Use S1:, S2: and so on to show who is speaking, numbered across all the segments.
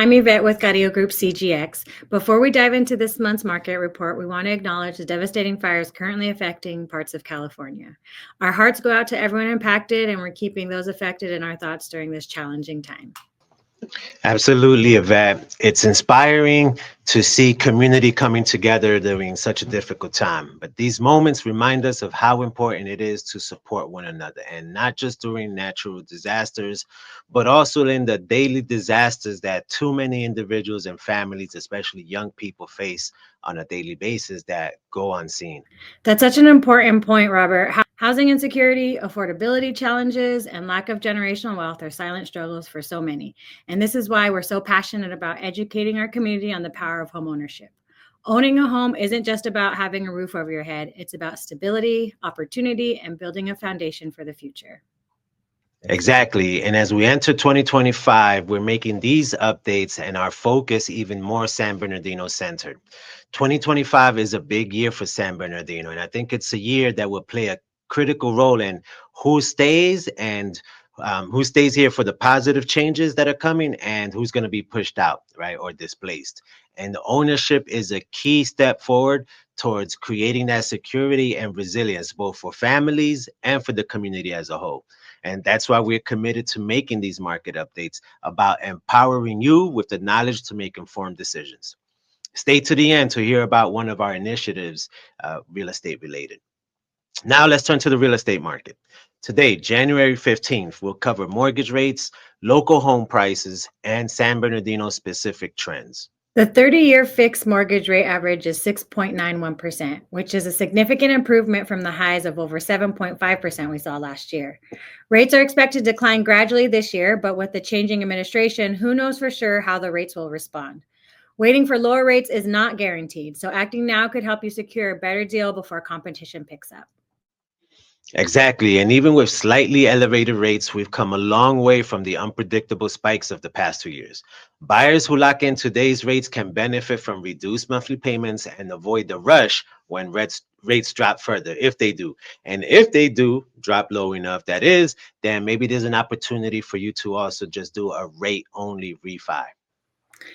S1: I'm Yvette with Carrillo Group CGX. Before we dive into this month's market report, we want to acknowledge the devastating fires currently affecting parts of California. Our hearts go out to everyone impacted, and we're keeping those affected in our thoughts during this challenging time.
S2: Absolutely, Yvette. It's inspiring to see community coming together during such a difficult time. But these moments remind us of how important it is to support one another, and not just during natural disasters, but also in the daily disasters that too many individuals and families, especially young people, face on a daily basis that go unseen.
S1: That's such an important point, Robert. Housing insecurity, affordability challenges, and lack of generational wealth are silent struggles for so many. And this is why we're so passionate about educating our community on the power of homeownership. Owning a home isn't just about having a roof over your head. It's about stability, opportunity, and building a foundation for the future.
S2: Exactly. And as we enter 2025, we're making these updates and our focus even more San Bernardino centered. 2025 is a big year for San Bernardino, and I think it's a year that will play a critical role in who stays and who stays here for the positive changes that are coming and who's going to be pushed out, right, or displaced. And ownership is a key step forward towards creating that security and resilience, both for families and for the community as a whole. And that's why we're committed to making these market updates about empowering you with the knowledge to make informed decisions. Stay to the end to hear about one of our initiatives, real estate related. Now let's turn to the real estate market. Today, January 15th, we'll cover mortgage rates, local home prices, and San Bernardino specific trends.
S1: The 30-year fixed mortgage rate average is 6.91%, which is a significant improvement from the highs of over 7.5% we saw last year. Rates are expected to decline gradually this year, but with the changing administration, who knows for sure how the rates will respond. Waiting for lower rates is not guaranteed, so acting now could help you secure a better deal before competition picks up.
S2: Exactly. And even with slightly elevated rates, we've come a long way from the unpredictable spikes of the past 2 years. Buyers who lock in today's rates can benefit from reduced monthly payments and avoid the rush when rates drop further, if they do. And if they do drop low enough, that is, then maybe there's an opportunity for you to also just do a rate only refi.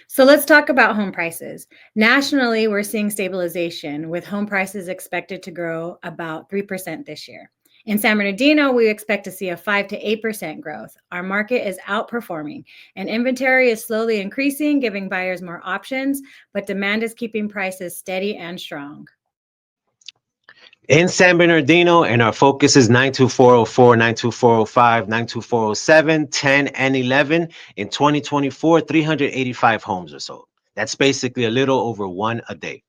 S1: So let's talk about home prices. Nationally, we're seeing stabilization, with home prices expected to grow about 3% this year. In San Bernardino, we expect to see a 5 to 8% growth. Our market is outperforming, and inventory is slowly increasing, giving buyers more options, but demand is keeping prices steady and strong.
S2: In San Bernardino, and our focus is 92404, 92405, 92407, 10, and 11. In 2024, 385 homes or so. That's basically a little over one a day.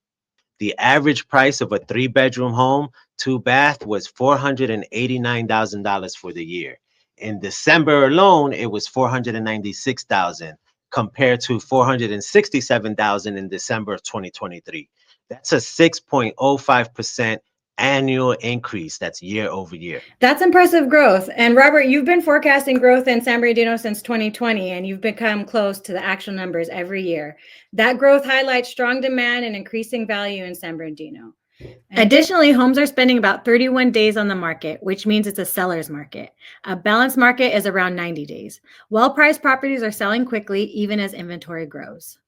S2: The average price of a three-bedroom home, two bath, was $489,000 for the year. In December alone, it was $496,000 compared to $467,000 in December of 2023. That's a 6.05% annual increase. That's year over year.
S1: That's impressive growth. And Robert, you've been forecasting growth in San Bernardino since 2020, and you've become close to the actual numbers every year. That growth highlights strong demand and increasing value in San Bernardino. Additionally, homes are spending about 31 days on the market, which means it's a seller's market. A balanced market is around 90 days. Well-priced properties are selling quickly, even as inventory grows.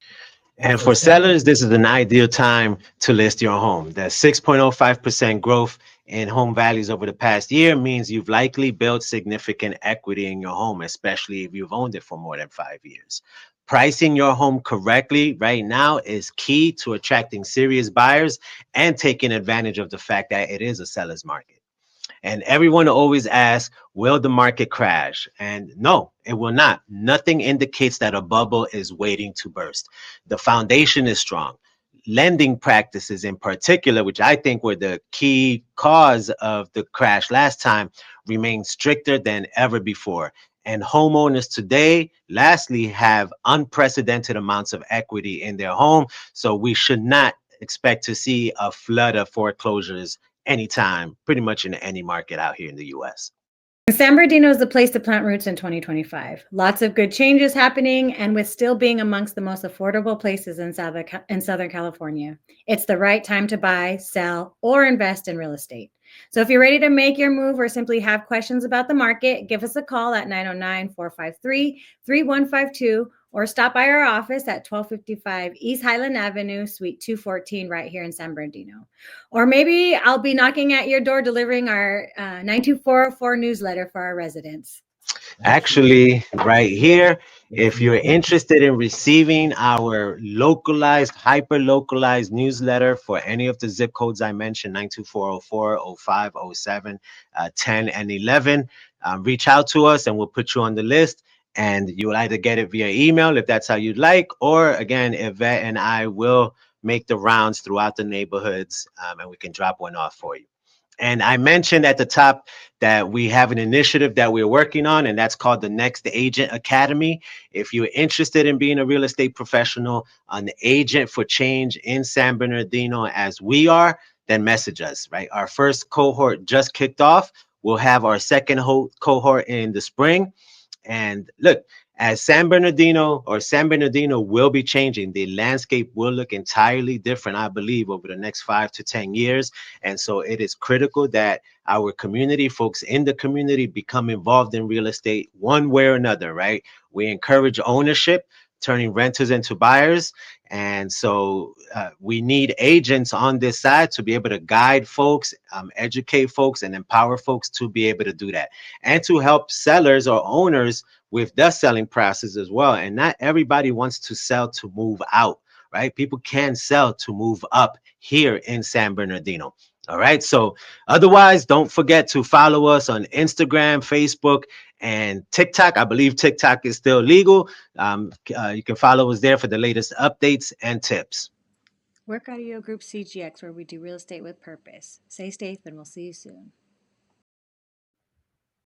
S2: And for sellers, this is an ideal time to list your home. The 6.05% growth in home values over the past year means you've likely built significant equity in your home, especially if you've owned it for more than 5 years. Pricing your home correctly right now is key to attracting serious buyers and taking advantage of the fact that it is a seller's market. And everyone always asks, will the market crash? And no, it will not. Nothing indicates that a bubble is waiting to burst. The foundation is strong. Lending practices in particular, which I think were the key cause of the crash last time, remain stricter than ever before. And homeowners today, lastly, have unprecedented amounts of equity in their home. So we should not expect to see a flood of foreclosures anytime, pretty much in any market out here in the US.
S1: San Bernardino is the place to plant roots in 2025. Lots of good changes happening, and with still being amongst the most affordable places in Southern California. It's the right time to buy, sell, or invest in real estate. So if you're ready to make your move or simply have questions about the market, give us a call at 909-453-3152 or stop by our office at 1255 East Highland Avenue, Suite 214, right here in San Bernardino. Or maybe I'll be knocking at your door delivering our 92404 newsletter for our residents.
S2: Actually, right here, if you're interested in receiving our localized, hyper localized newsletter for any of the zip codes I mentioned, 92404, 05, 07, 10, and 11, reach out to us and we'll put you on the list. And you'll either get it via email if that's how you'd like, or again, Yvette and I will make the rounds throughout the neighborhoods, and we can drop one off for you. And I mentioned at the top that we have an initiative that we're working on, and that's called the Next Agent Academy. If you're interested in being a real estate professional, an agent for change in San Bernardino, as we are, then message us, right? Our first cohort just kicked off. We'll have our second cohort in the spring. And look, as San Bernardino will be changing. The landscape will look entirely different, I believe, over the next 5 to 10 years. And so it is critical that our community, folks in the community, become involved in real estate one way or another, right? We encourage ownership, turning renters into buyers. And so we need agents on this side to be able to guide folks, educate folks, and empower folks to be able to do that, and to help sellers or owners with the selling process as well. And not everybody wants to sell to move out, right? People can sell to move up here in San Bernardino. All right. So otherwise, don't forget to follow us on Instagram, Facebook, and TikTok. I believe TikTok is still legal. You can follow us there for the latest updates and tips.
S3: Work Audio Group CGX, where we do real estate with purpose. Stay safe, and we'll see you soon.